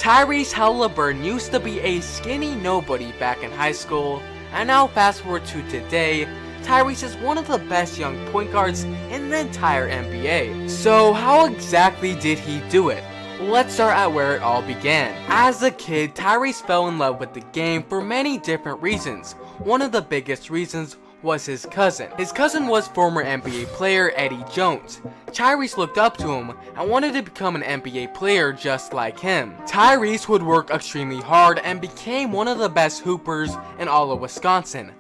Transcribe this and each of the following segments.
Tyrese Haliburton used to be a skinny nobody back in high school, and now fast forward to today, Tyrese is one of the best young point guards in the entire NBA. So how exactly did he do it? Let's start at where it all began. As a kid, Tyrese fell in love with the game for many different reasons. One of the biggest reasons was his cousin. His cousin was former NBA player Eddie Jones. Tyrese looked up to him and wanted to become an NBA player just like him. Tyrese would work extremely hard and became one of the best hoopers in all of Wisconsin.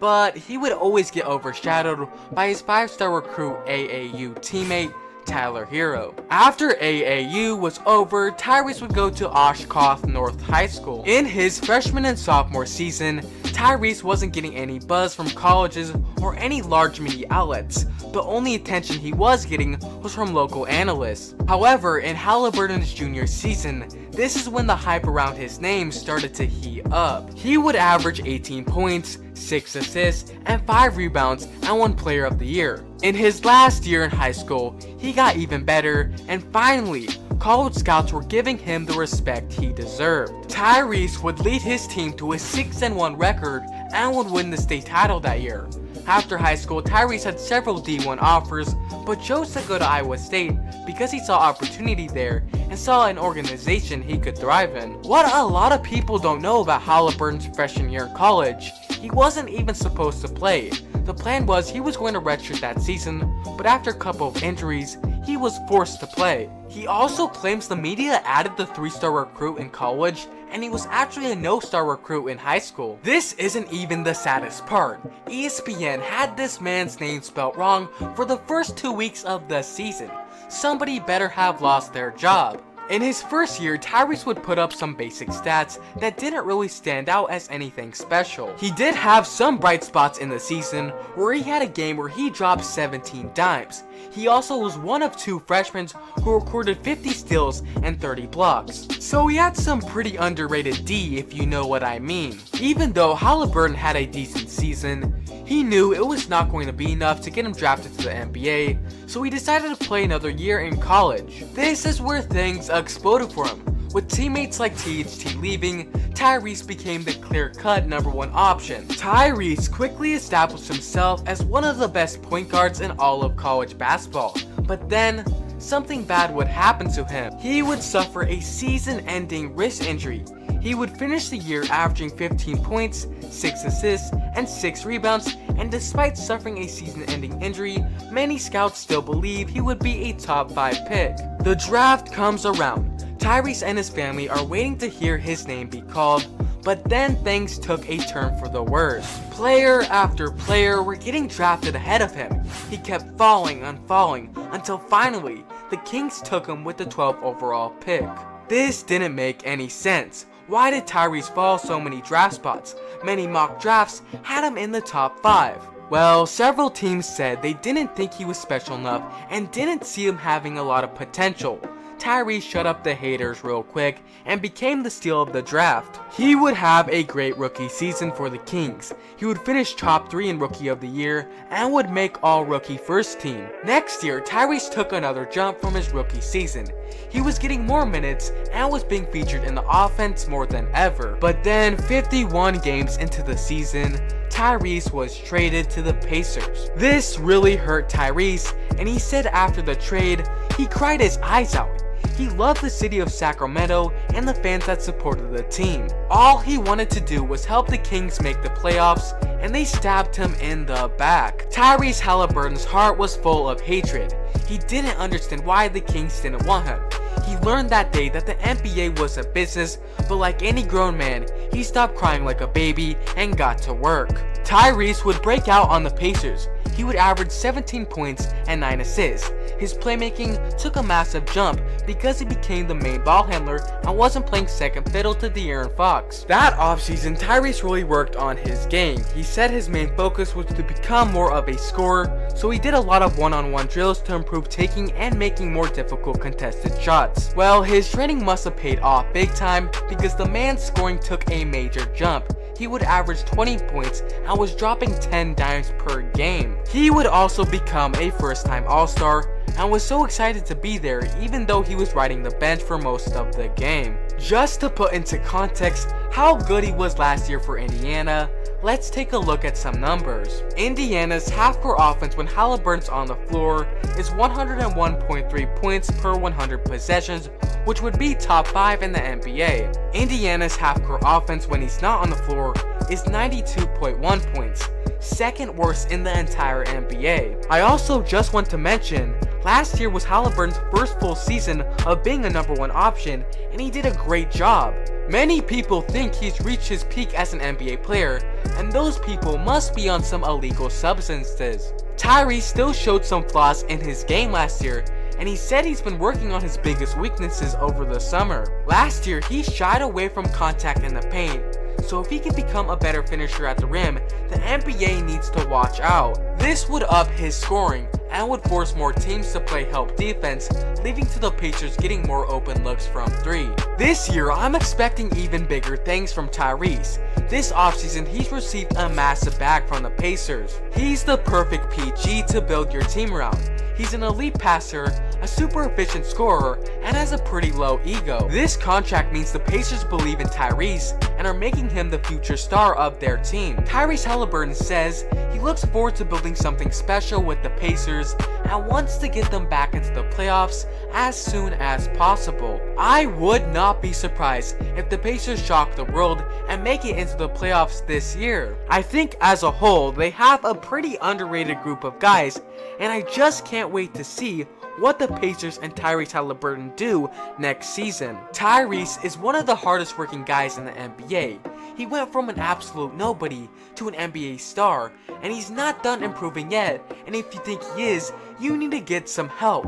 But he would always get overshadowed by his 5-star recruit AAU teammate Tyler Hero. After AAU was over, Tyrese would go to Oshkosh North High School. In his freshman and sophomore season, Tyrese wasn't getting any buzz from colleges or any large media outlets. The only attention he was getting was from local analysts. However, in Haliburton's junior season, this is when the hype around his name started to heat up. He would average 18 points, 6 assists, and 5 rebounds, and won Player of the Year. In his last year in high school, he got even better, and finally, college scouts were giving him the respect he deserved. Tyrese would lead his team to a 6-1 record and would win the state title that year. After high school, Tyrese had several D1 offers, but chose to go to Iowa State because he saw opportunity there and saw an organization he could thrive in. What a lot of people don't know about Haliburton's freshman year in college, he wasn't even supposed to play. The plan was he was going to redshirt that season, but after a couple of injuries, he was forced to play. He also claims the media added the 3-star recruit in college, and he was actually a no-star recruit in high school. This isn't even the saddest part. ESPN had this man's name spelled wrong for the first 2 weeks of the season. Somebody better have lost their job. In his first year, Tyrese would put up some basic stats that didn't really stand out as anything special. He did have some bright spots in the season, where he had a game where he dropped 17 dimes. He also was one of 2 freshmen who recorded 50 steals and 30 blocks. So he had some pretty underrated D, if you know what I mean. Even though Haliburton had a decent season, he knew it was not going to be enough to get him drafted to the NBA, so he decided to play another year in college. This is where things exploded for him. With teammates like THT leaving, Tyrese became the clear-cut #1 option. Tyrese quickly established himself as one of the best point guards in all of college basketball, but then something bad would happen to him. He would suffer a season-ending wrist injury. He would finish the year averaging 15 points, 6 assists, and 6 rebounds, and despite suffering a season-ending injury, many scouts still believe he would be a top 5 pick. The draft comes around. Tyrese and his family are waiting to hear his name be called, but then things took a turn for the worse. Player after player were getting drafted ahead of him. He kept falling and falling until finally, the Kings took him with the 12th overall pick. This didn't make any sense. Why did Tyrese fall so many draft spots? Many mock drafts had him in the top 5. Well, several teams said they didn't think he was special enough and didn't see him having a lot of potential. Tyrese shut up the haters real quick and became the steal of the draft. He would have a great rookie season for the Kings. He would finish top 3 in Rookie of the Year and would make All-Rookie First Team. Next year, Tyrese took another jump from his rookie season. He was getting more minutes and was being featured in the offense more than ever. But then 51 games into the season, Tyrese was traded to the Pacers. This really hurt Tyrese, and he said after the trade, he cried his eyes out. He loved the city of Sacramento and the fans that supported the team. All he wanted to do was help the Kings make the playoffs, and they stabbed him in the back. Tyrese Haliburton's heart was full of hatred. He didn't understand why the Kings didn't want him. He learned that day that the NBA was a business, but like any grown man, he stopped crying like a baby and got to work. Tyrese would break out on the Pacers. He would average 17 points and 9 assists. His playmaking took a massive jump because he became the main ball handler and wasn't playing second fiddle to De'Aaron Fox. That offseason, Tyrese really worked on his game. He said his main focus was to become more of a scorer, so he did a lot of one-on-one drills to improve taking and making more difficult contested shots. Well, his training must have paid off big time because the man's scoring took a major jump. He would average 20 points and was dropping 10 dimes per game. He would also become a first-time All-Star and was so excited to be there even though he was riding the bench for most of the game. Just to put into context how good he was last year for Indiana, let's take a look at some numbers. Indiana's half-court offense when Haliburton's on the floor is 101.3 points per 100 possessions, which would be top 5 in the NBA. Indiana's half-court offense when he's not on the floor is 92.1 points, second worst in the entire NBA. I also just want to mention, last year was Haliburton's first full season of being a number 1 option, and he did a great job. Many people think he's reached his peak as an NBA player, and those people must be on some illegal substances. Tyrese still showed some flaws in his game last year, and he said he's been working on his biggest weaknesses over the summer. Last year, he shied away from contact in the paint, so if he can become a better finisher at the rim, the NBA needs to watch out. This would up his scoring and would force more teams to play help defense, leading to the Pacers getting more open looks from 3. This year, I'm expecting even bigger things from Tyrese. This offseason, he's received a massive bag from the Pacers. He's the perfect PG to build your team around. He's an elite passer, a super efficient scorer, and has a pretty low ego. This contract means the Pacers believe in Tyrese and are making him the future star of their team. Tyrese Haliburton says he looks forward to building something special with the Pacers and wants to get them back into the playoffs as soon as possible. I would not be surprised if the Pacers shock the world and make it into the playoffs this year. I think as a whole, they have a pretty underrated group of guys, and I just can't wait to see what the Pacers and Tyrese Haliburton do next season. Tyrese is one of the hardest working guys in the NBA. He went from an absolute nobody to an NBA star, and he's not done improving yet, and if you think he is, you need to get some help.